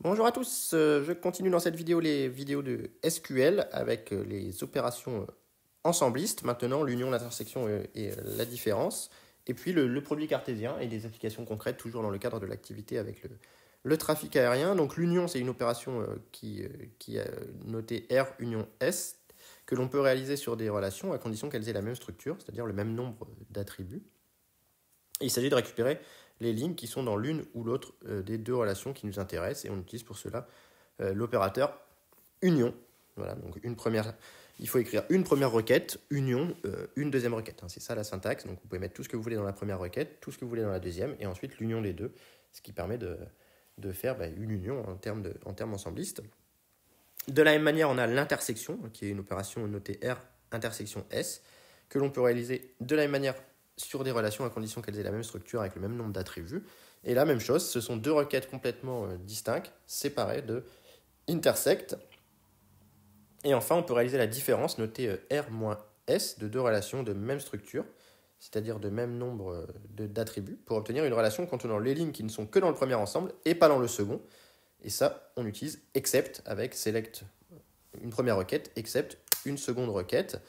Bonjour à tous, je continue dans cette vidéo les vidéos de SQL avec les opérations ensemblistes, maintenant l'union, l'intersection et la différence, et puis le produit cartésien et des applications concrètes toujours dans le cadre de l'activité avec le trafic aérien. Donc l'union, c'est une opération qui est notée R union S, que l'on peut réaliser sur des relations à condition qu'elles aient la même structure, c'est-à-dire le même nombre d'attributs. Il s'agit de récupérer les lignes qui sont dans l'une ou l'autre des deux relations qui nous intéressent, et on utilise pour cela l'opérateur union. Voilà, donc il faut écrire une première requête, union, une deuxième requête. C'est ça la syntaxe. Donc vous pouvez mettre tout ce que vous voulez dans la première requête, tout ce que vous voulez dans la deuxième, et ensuite l'union des deux, ce qui permet de faire une union en termes ensemblistes. De la même manière, on a l'intersection, qui est une opération notée R intersection S, que l'on peut réaliser de la même manière sur des relations à condition qu'elles aient la même structure avec le même nombre d'attributs. Et la même chose, ce sont deux requêtes complètement distinctes, séparées de intersect. Et enfin, on peut réaliser la différence notée R-S de deux relations de même structure, c'est-à-dire de même nombre d'attributs, pour obtenir une relation contenant les lignes qui ne sont que dans le premier ensemble et pas dans le second. Et ça, on utilise except avec select une première requête, except une seconde requête.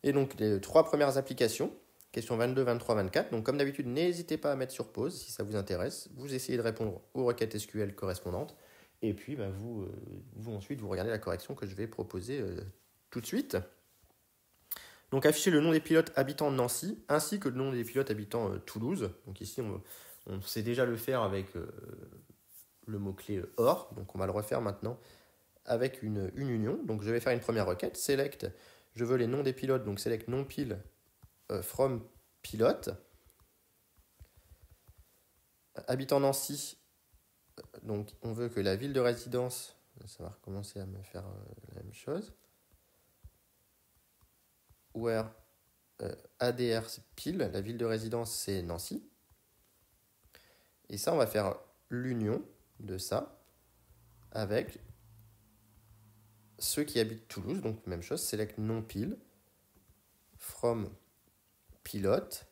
Et donc les trois premières applications, questions 22, 23, 24. Donc comme d'habitude, n'hésitez pas à mettre sur pause si ça vous intéresse. Vous essayez de répondre aux requêtes SQL correspondantes. Et puis vous ensuite, vous regardez la correction que je vais proposer tout de suite. Donc afficher le nom des pilotes habitant Nancy, ainsi que le nom des pilotes habitant Toulouse. Donc ici, on sait déjà le faire avec le mot-clé OR. Donc on va le refaire maintenant avec une union. Donc je vais faire une première requête, select, je veux les noms des pilotes, donc select non-pil from pilote. Habitant Nancy, donc on veut que la ville de résidence, ça va recommencer à me faire la même chose. Where ADR pile, la ville de résidence c'est Nancy. Et ça, on va faire l'union de ça avec ceux qui habitent Toulouse, donc même chose, select non-pile from pilote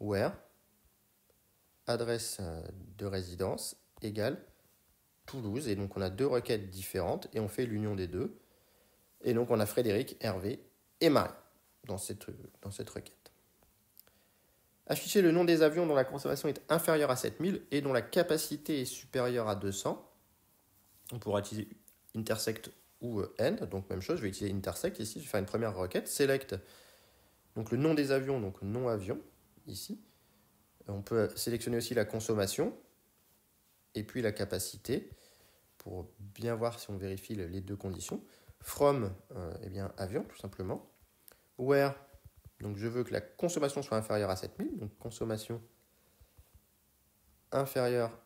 where adresse de résidence égale Toulouse. Et donc on a deux requêtes différentes et on fait l'union des deux. Et donc on a Frédéric, Hervé et Marie dans cette requête. Afficher le nom des avions dont la consommation est inférieure à 7000 et dont la capacité est supérieure à 200. On pourra utiliser intersect ou end, donc même chose, je vais utiliser intersect ici, je vais faire une première requête, select, donc le nom des avions, donc nom avion, ici. On peut sélectionner aussi la consommation et puis la capacité pour bien voir si on vérifie les deux conditions. From, avion, tout simplement. Where, donc je veux que la consommation soit inférieure à 7000, donc consommation inférieure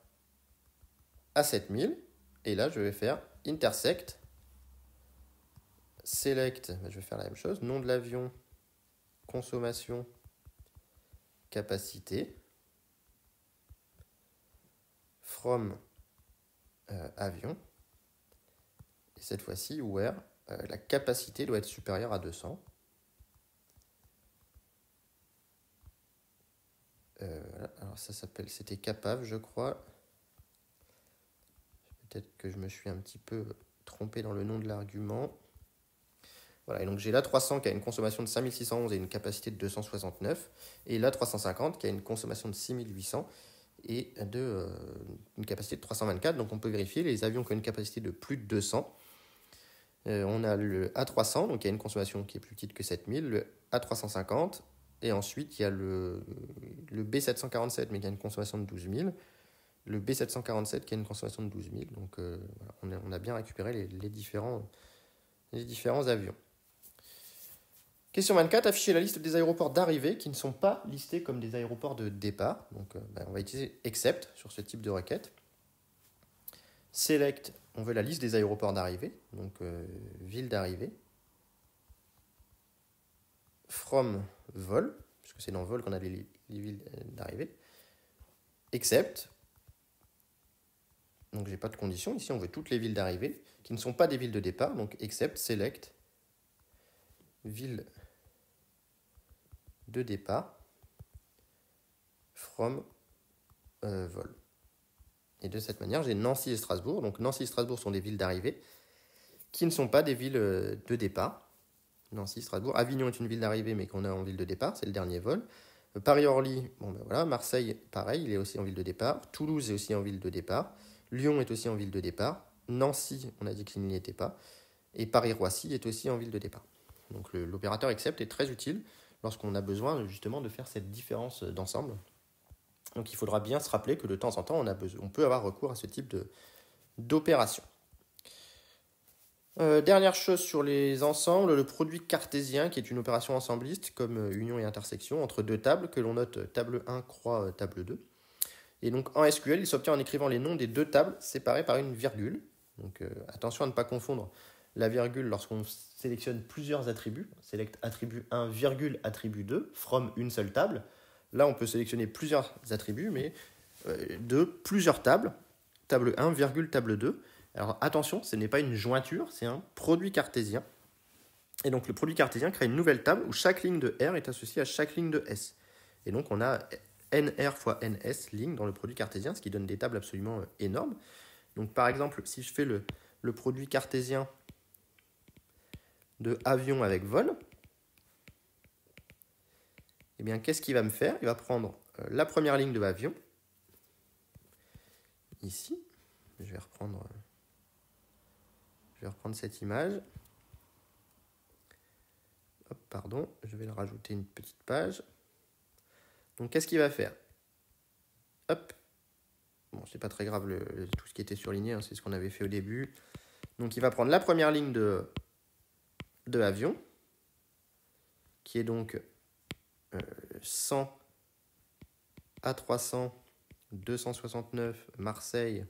à 7000. Et là, je vais faire intersect, select, je vais faire la même chose, nom de l'avion, consommation, capacité, from avion, et cette fois-ci, where la capacité doit être supérieure à 200. Voilà. Alors ça s'appelle, c'était capable, je crois. Peut-être que je me suis un petit peu trompé dans le nom de l'argument. Voilà, et donc j'ai l'A300 qui a une consommation de 5611 et une capacité de 269, et l'A350 qui a une consommation de 6800 et une capacité de 324. Donc on peut vérifier les avions qui ont une capacité de plus de 200. On a le A300, donc qui a une consommation qui est plus petite que 7000, le A350, et ensuite il y a le B747, mais qui a une consommation de 12000, le B747 qui a une consommation de 12000. Donc voilà, on a bien récupéré les différents avions. Question 24, afficher la liste des aéroports d'arrivée qui ne sont pas listés comme des aéroports de départ. Donc on va utiliser except sur ce type de requête. Select, on veut la liste des aéroports d'arrivée, donc ville d'arrivée. From vol, puisque c'est dans vol qu'on a les villes d'arrivée. Except, donc j'ai pas de condition, ici on veut toutes les villes d'arrivée qui ne sont pas des villes de départ, donc except, select, ville de départ, from vol. Et de cette manière, j'ai Nancy et Strasbourg. Donc Nancy et Strasbourg sont des villes d'arrivée qui ne sont pas des villes de départ. Nancy, Strasbourg. Avignon est une ville d'arrivée, mais qu'on a en ville de départ, c'est le dernier vol. Paris-Orly, bon ben voilà. Marseille, pareil, il est aussi en ville de départ. Toulouse est aussi en ville de départ. Lyon est aussi en ville de départ. Nancy, on a dit qu'il n'y était pas. Et Paris-Roissy est aussi en ville de départ. Donc l'opérateur accept est très utile lorsqu'on a besoin justement de faire cette différence d'ensemble. Donc il faudra bien se rappeler que de temps en temps, on peut avoir recours à ce type d'opération. Dernière chose sur les ensembles, le produit cartésien qui est une opération ensembliste comme union et intersection entre deux tables que l'on note table 1 croix table 2. Et donc en SQL, il s'obtient en écrivant les noms des deux tables séparées par une virgule. Donc attention à ne pas confondre la virgule lorsqu'on sélectionne plusieurs attributs. On sélecte attribut 1, virgule attribut 2, from une seule table. Là, on peut sélectionner plusieurs attributs, mais de plusieurs tables. Table 1, virgule table 2. Alors attention, ce n'est pas une jointure, c'est un produit cartésien. Et donc le produit cartésien crée une nouvelle table où chaque ligne de R est associée à chaque ligne de S. Et donc on a NR fois NS lignes dans le produit cartésien, ce qui donne des tables absolument énormes. Donc par exemple, si je fais le produit cartésien de avion avec vol, eh bien qu'est-ce qu'il va me faire? Il va prendre la première ligne de avion, ici, je vais reprendre cette image. Hop, pardon, je vais le rajouter une petite page. Donc qu'est-ce qu'il va faire? Hop, bon, c'est pas très grave tout ce qui était surligné, hein, c'est ce qu'on avait fait au début. Donc il va prendre la première ligne de avion, qui est donc 100 A300 269 Marseille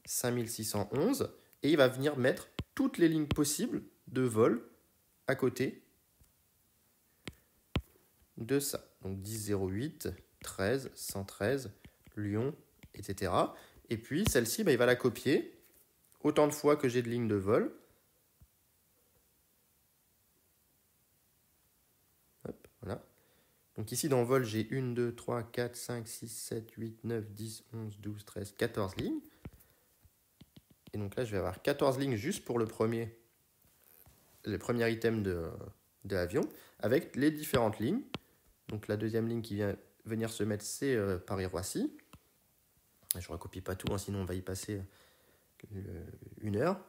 5611, et il va venir mettre toutes les lignes possibles de vol à côté de ça. Donc 1008, 13, 113, Lyon, etc. Et puis celle-ci, il va la copier autant de fois que j'ai de lignes de vol. Hop, voilà. Donc ici dans vol, j'ai 1, 2, 3, 4, 5, 6, 7, 8, 9, 10, 11, 12, 13, 14 lignes. Et donc là, je vais avoir 14 lignes juste pour le premier item de l'avion, avec les différentes lignes. Donc la deuxième ligne qui vient venir se mettre, c'est Paris-Roissy. Je ne recopie pas tout, hein, sinon on va y passer une heure.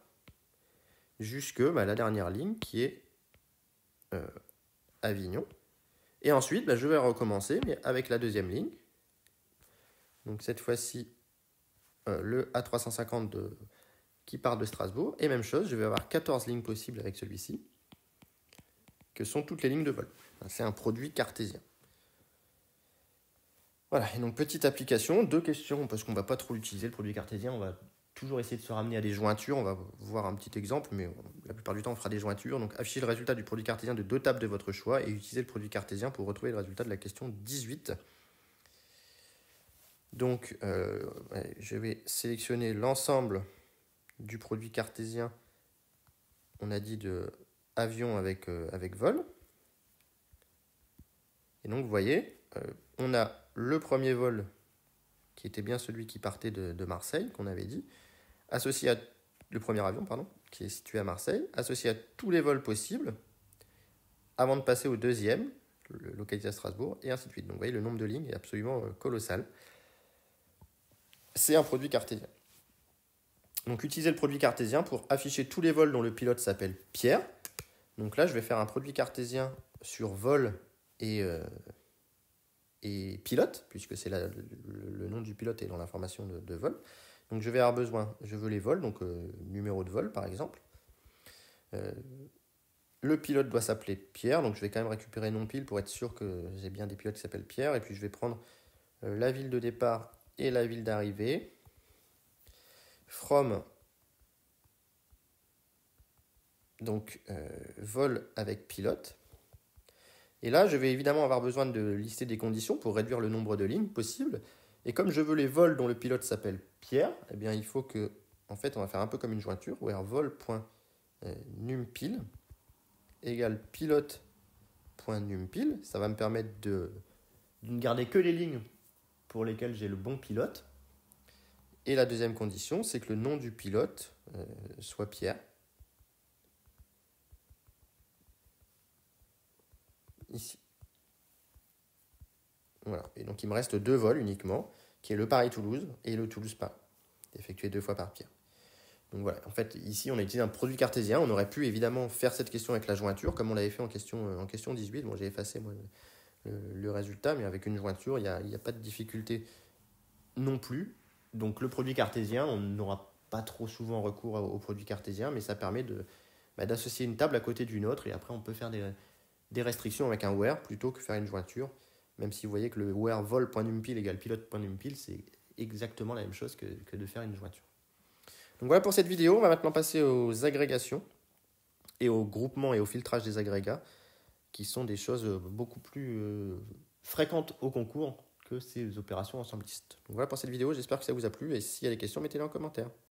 Jusque la dernière ligne qui est Avignon. Et ensuite, je vais recommencer, mais avec la deuxième ligne. Donc cette fois-ci, le A350 qui part de Strasbourg. Et même chose, je vais avoir 14 lignes possibles avec celui-ci, que sont toutes les lignes de vol. C'est un produit cartésien. Voilà, et donc petite application, 2 questions, parce qu'on ne va pas trop l'utiliser, le produit cartésien. On va toujours essayer de se ramener à des jointures. On va voir un petit exemple, mais la plupart du temps, on fera des jointures. Donc affichez le résultat du produit cartésien de 2 tables de votre choix et utilisez le produit cartésien pour retrouver le résultat de la question 18. Donc, je vais sélectionner l'ensemble du produit cartésien, on a dit de avion avec vol. Et donc, vous voyez, on a le premier vol, qui était bien celui qui partait de Marseille, qu'on avait dit, associé à le premier avion, pardon, qui est situé à Marseille, associé à tous les vols possibles, avant de passer au deuxième, localisé à Strasbourg, et ainsi de suite. Donc, vous voyez, le nombre de lignes est absolument colossal. C'est un produit cartésien. Donc, utilisez le produit cartésien pour afficher tous les vols dont le pilote s'appelle Pierre. Donc là, je vais faire un produit cartésien sur vol et pilote, puisque c'est le nom du pilote est dans l'information de vol. Donc, je vais avoir besoin, je veux les vols, donc numéro de vol, par exemple. Le pilote doit s'appeler Pierre, donc je vais quand même récupérer non pile pour être sûr que j'ai bien des pilotes qui s'appellent Pierre. Et puis, je vais prendre la ville de départ et la ville d'arrivée. From, donc vol avec pilote. Et là, je vais évidemment avoir besoin de lister des conditions pour réduire le nombre de lignes possibles. Et comme je veux les vols dont le pilote s'appelle Pierre, eh bien, il faut que, en fait, on va faire un peu comme une jointure, where vol.numpil égale pilote.numpil. Ça va me permettre de ne garder que les lignes pour lesquelles j'ai le bon pilote. Et la deuxième condition, c'est que le nom du pilote soit Pierre. Ici. Voilà. Et donc il me reste 2 vols uniquement, qui est le Paris-Toulouse et le Toulouse-Paris, effectué 2 fois par Pierre. Donc voilà, en fait, ici, on a utilisé un produit cartésien. On aurait pu évidemment faire cette question avec la jointure, comme on l'avait fait en question 18. Bon, j'ai effacé moi, le résultat, mais avec une jointure, il n'y a pas de difficulté non plus. Donc le produit cartésien, on n'aura pas trop souvent recours au produit cartésien, mais ça permet d'associer une table à côté d'une autre, et après, on peut faire des restrictions avec un where plutôt que faire une jointure. Même si vous voyez que le where vol.numpil égale pilote.numpil, c'est exactement la même chose que de faire une jointure. Donc voilà pour cette vidéo, on va maintenant passer aux agrégations et au groupement et au filtrage des agrégats, qui sont des choses beaucoup plus fréquentes au concours que ces opérations ensemblistes. Donc voilà pour cette vidéo, j'espère que ça vous a plu, et s'il y a des questions, mettez-les en commentaire.